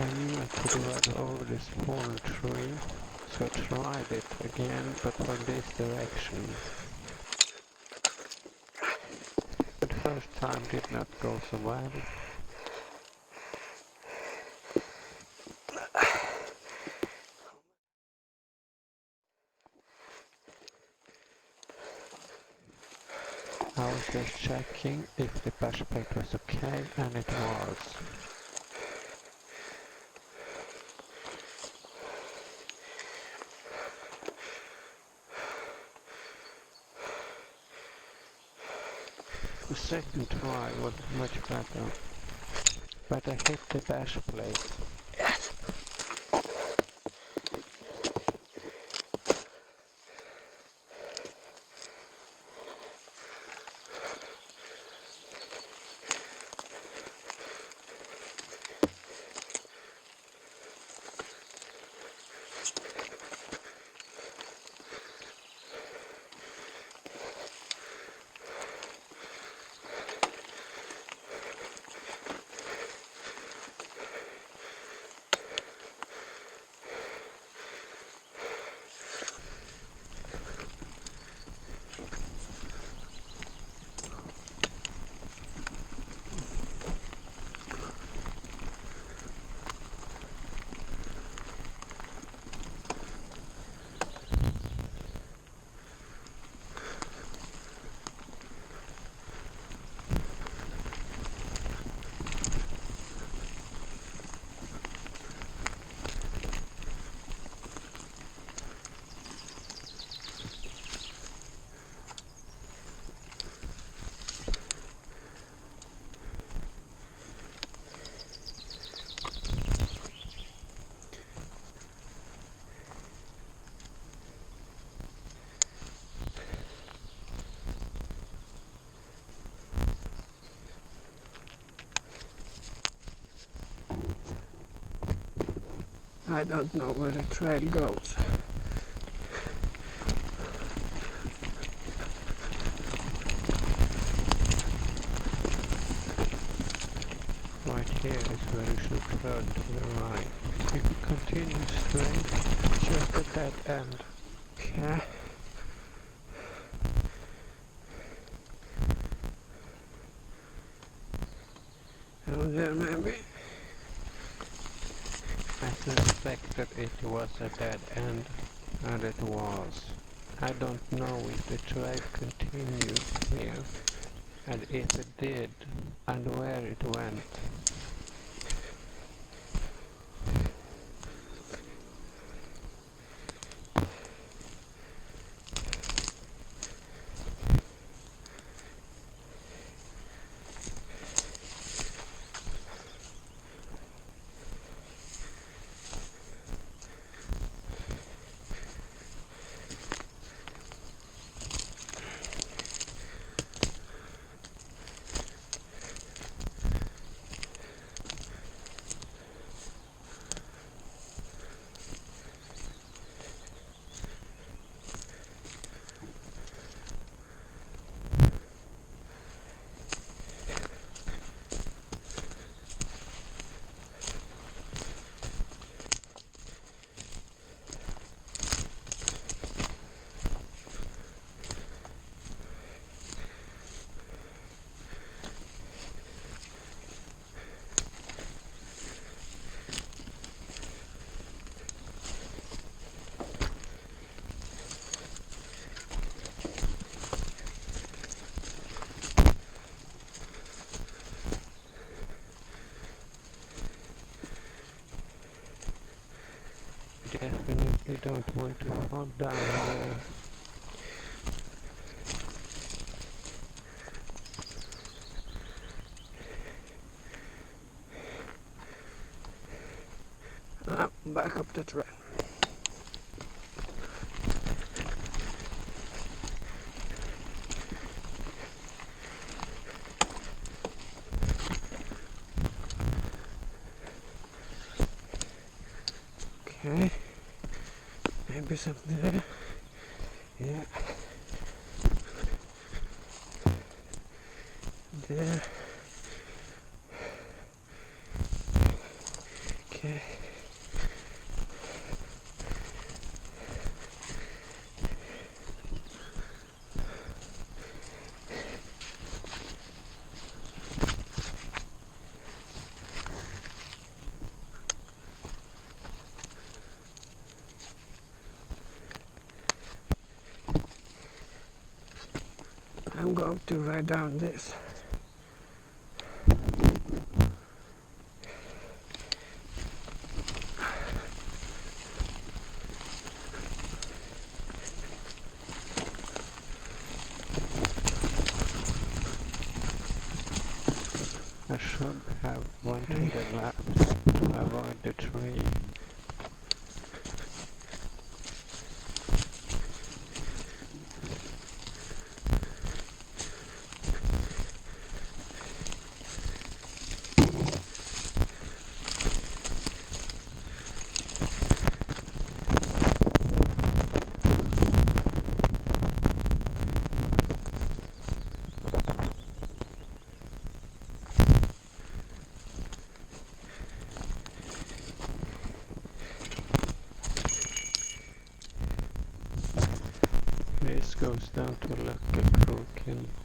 I knew I could run over this fallen tree, so tried it again, but from this direction. But first time did not go so well. I was just checking if the backpack was okay, and it was. The second try was much better, but I hit the bash plate. I don't know where the trail goes. Right here is where you should turn to the right. If you continue straight, just at that end. Okay. Over there maybe. I suspected it was a dead end, and it was. I don't know if the trail continued here, and if it did, and where it went. Definitely don't want to fall down there. Back up the trail. Okay. Maybe something there. Yeah. There. Okay. I'm going to write down this. I should have went to the left to avoid the tree. This goes down to Lucka Kroken.